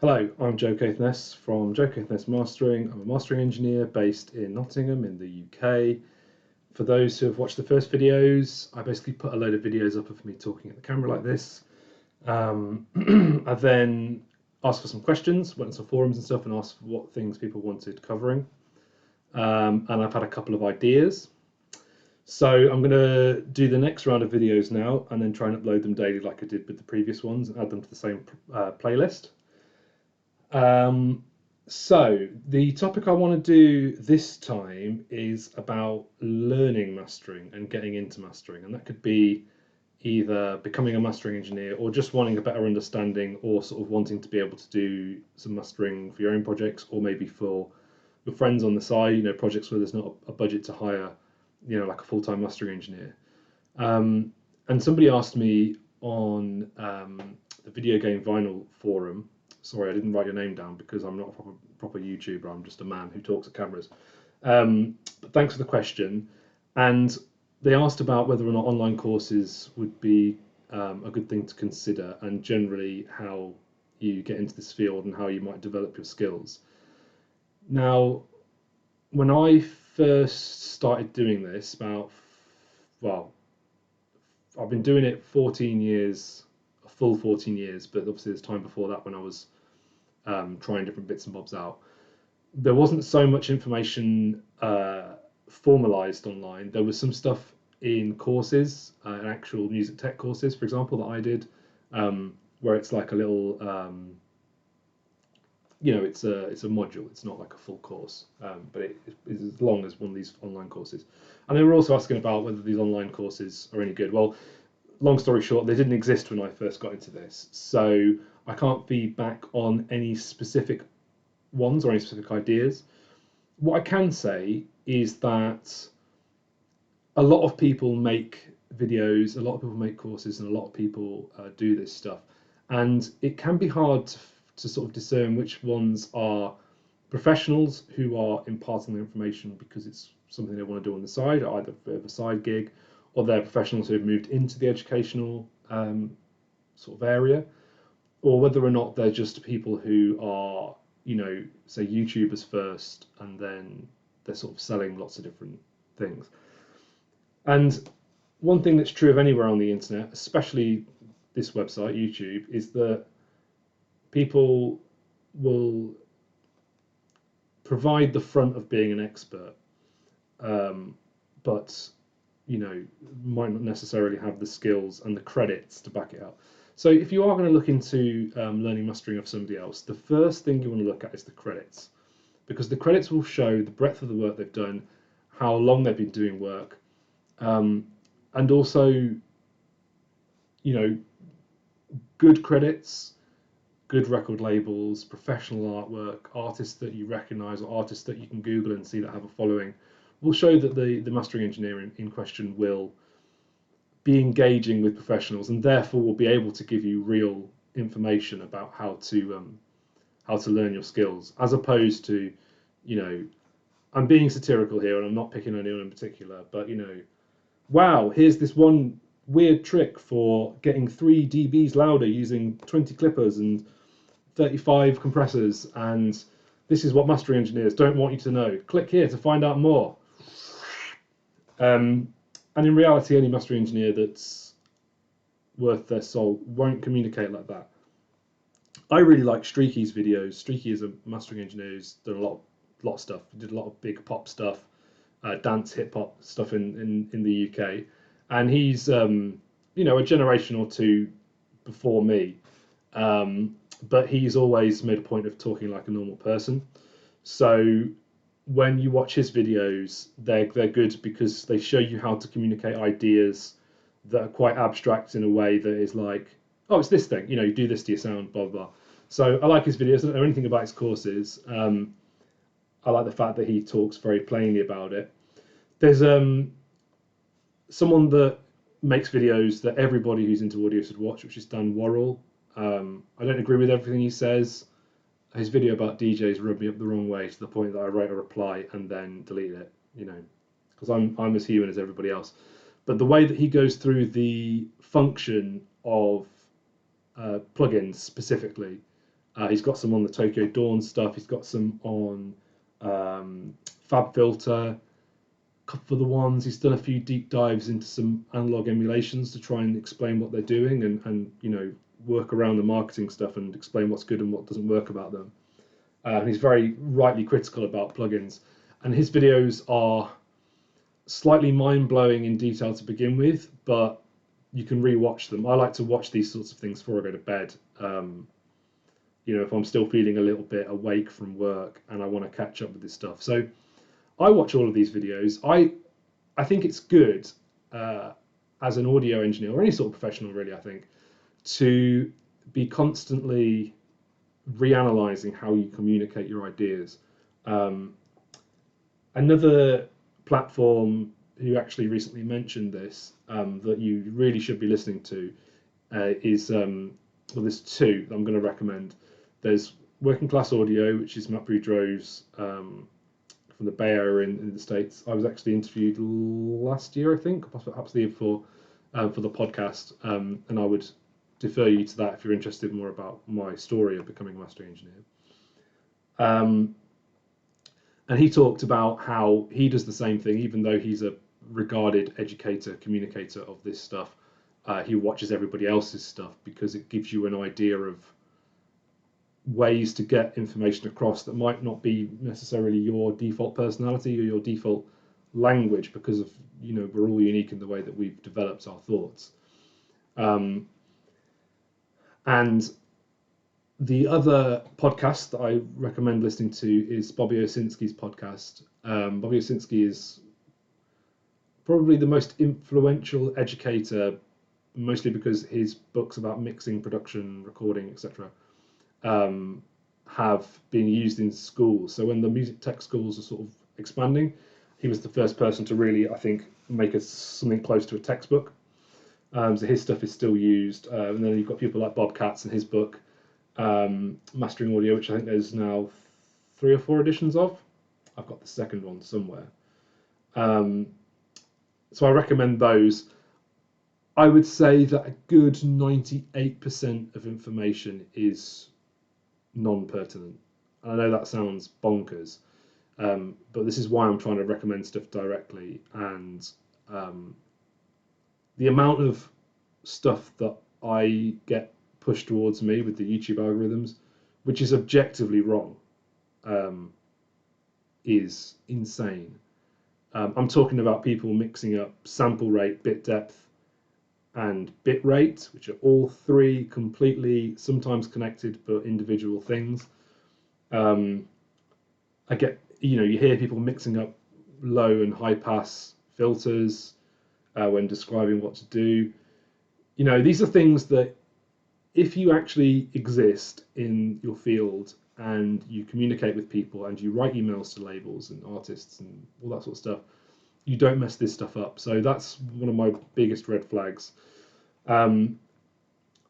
Hello, I'm Joe Caithness from Joe Caithness Mastering. I'm a mastering engineer based in Nottingham in the UK. For those who have watched the first videos, I basically put a load of videos up of me talking at the camera like this. I then asked for some questions, went on some forums and stuff and asked what things people wanted covering. And I've had a couple of ideas. So I'm going to do the next round of videos now and then try and upload them daily like I did with the previous ones and add them to the same playlist. So the topic I want to do this time is about learning mastering and getting into mastering, and that could be either becoming a mastering engineer or just wanting a better understanding or sort of wanting to be able to do some mastering for your own projects or maybe for your friends on the side, projects where there's not a budget to hire, like a full-time mastering engineer. And somebody asked me on the Video Game Vinyl forum. Sorry, I didn't write your name down because I'm not a proper YouTuber. I'm just a man who talks at cameras. But thanks for the question. And they asked about whether or not online courses would be a good thing to consider, and generally how you get into this field and how you might develop your skills. Now, when I first started doing this, I've been doing it 14 years, a full 14 years, but obviously there's time before that when I was trying different bits and bobs out. There wasn't so much information formalized online. There was some stuff in courses, actual music tech courses, for example, that I did, where it's like a little, it's a module. It's not like a full course, but it is as long as one of these online courses. And they were also asking about whether these online courses are any good. Well, long story short, they didn't exist when I first got into this, so I can't feedback on any specific ones or any specific ideas. What I can say is that a lot of people make videos, a lot of people make courses, and a lot of people do this stuff. And it can be hard to sort of discern which ones are professionals who are imparting their information because it's something they want to do on the side, either a bit of a side gig, or they're professionals who have moved into the educational sort of area, or whether or not they're just people who are, say YouTubers first, and then they're sort of selling lots of different things. And one thing that's true of anywhere on the internet, especially this website, YouTube, is that people will provide the front of being an expert, but might not necessarily have the skills and the credits to back it up. So if you are going to look into learning mastering of somebody else, the first thing you want to look at is the credits, because the credits will show the breadth of the work they've done, how long they've been doing work, and also, good credits, good record labels, professional artwork, artists that you recognize or artists that you can Google and see that have a following, will show that the mastering engineer in question will be engaging with professionals and therefore will be able to give you real information about how to learn your skills, as opposed to, I'm being satirical here and I'm not picking anyone in particular, but wow, here's this one weird trick for getting 3 dBs louder using 20 clippers and 35 compressors, and this is what mastering engineers don't want you to know. Click here to find out more. And in reality, any mastering engineer that's worth their salt won't communicate like that. I really like Streaky's videos. Streaky is a mastering engineer who's done a lot of stuff. He did a lot of big pop stuff, dance, hip hop stuff in the UK, and he's a generation or two before me, but he's always made a point of talking like a normal person. So when you watch his videos, they're good because they show you how to communicate ideas that are quite abstract in a way that is like, oh, it's this thing, you do this to your sound, blah blah. So I like his videos. I don't know anything about his courses. I like the fact that he talks very plainly about it. There's someone that makes videos that everybody who's into audio should watch, which is Dan Worrell. I don't agree with everything he says. His video about DJs rubbed me up the wrong way to the point that I write a reply and then delete it, because I'm as human as everybody else. But the way that he goes through the function of plugins specifically He's got some on the Tokyo Dawn stuff. He's got some on FabFilter, a couple of the ones. He's done a few deep dives into some analog emulations to try and explain what they're doing and work around the marketing stuff and explain what's good and what doesn't work about them. And he's very rightly critical about plugins. And his videos are slightly mind-blowing in detail to begin with, but you can re-watch them. I like to watch these sorts of things before I go to bed. If I'm still feeling a little bit awake from work and I want to catch up with this stuff. So I watch all of these videos. I think it's good as an audio engineer or any sort of professional, really, I think, to be constantly reanalyzing how you communicate your ideas. Another platform who actually recently mentioned this that you really should be listening to is, there's two that I'm going to recommend. There's Working Class Audio, which is Matt Boudreau's from the Bay Area in the States. I was actually interviewed last year, I think, perhaps the year before, for the podcast, and I would defer you to that if you're interested more about my story of becoming a mastering engineer. And he talked about how he does the same thing, even though he's a regarded educator, communicator of this stuff. He watches everybody else's stuff because it gives you an idea of ways to get information across that might not be necessarily your default personality or your default language, because of we're all unique in the way that we've developed our thoughts. And the other podcast that I recommend listening to is Bobby Owsinski's podcast. Bobby Owsinski is probably the most influential educator, mostly because his books about mixing, production, recording, etc. Have been used in schools. So when the music tech schools are sort of expanding, he was the first person to really, I think, make something close to a textbook. So his stuff is still used. And then you've got people like Bob Katz and his book, Mastering Audio, which I think there's now 3 or 4 editions of. I've got the second one somewhere. So I recommend those. I would say that a good 98% of information is non-pertinent. I know that sounds bonkers, but this is why I'm trying to recommend stuff directly. And the amount of stuff that I get pushed towards me with the YouTube algorithms, which is objectively wrong, is insane. I'm talking about people mixing up sample rate, bit depth, and bit rate, which are all 3 completely, sometimes connected, but individual things. I get, you hear people mixing up low and high pass filters when describing what to do. These are things that if you actually exist in your field and you communicate with people and you write emails to labels and artists and all that sort of stuff, you don't mess this stuff up. So that's one of my biggest red flags. I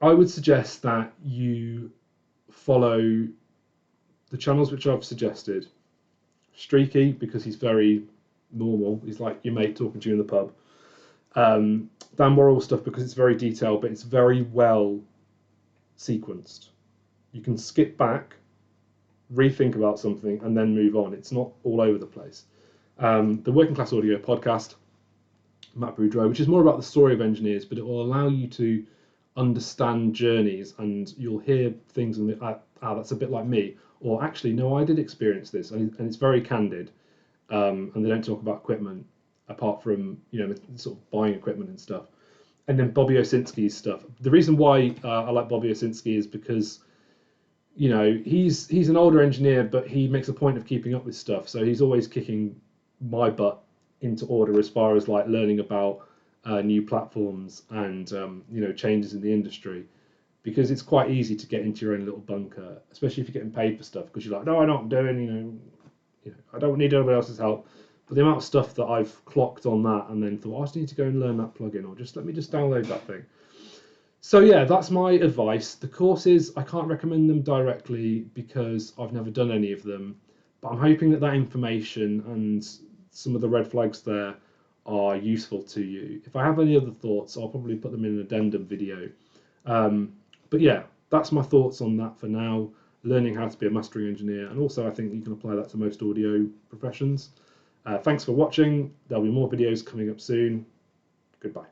would suggest that you follow the channels which I've suggested. Streaky, because he's very normal. He's like your mate talking to you in the pub. Dan Worrell stuff, because it's very detailed, but it's very well sequenced. You can skip back, rethink about something, and then move on. It's not all over the place. The Working Class Audio podcast, Matt Boudreau, which is more about the story of engineers, but it will allow you to understand journeys, and you'll hear things and that's a bit like me, or actually no, I did experience this, and it's very candid, and they don't talk about equipment apart from sort of buying equipment and stuff. And then Bobby Owsinski's stuff. The reason why I like Bobby Owsinski is because he's an older engineer, but he makes a point of keeping up with stuff, so he's always kicking my butt into order as far as like learning about new platforms and changes in the industry, because it's quite easy to get into your own little bunker, especially if you're getting paid for stuff, because you're like, no, I know what I'm doing, I don't need anybody else's help. But the amount of stuff that I've clocked on that and then thought, I just need to go and learn that plugin, or let me just download that thing. So yeah, that's my advice. The courses, I can't recommend them directly because I've never done any of them, but I'm hoping that information and some of the red flags there are useful to you. If I have any other thoughts, I'll probably put them in an addendum video. But yeah, that's my thoughts on that for now. learning how to be a mastering engineer, and also I think you can apply that to most audio professions. Thanks for watching. There'll be more videos coming up soon. Goodbye.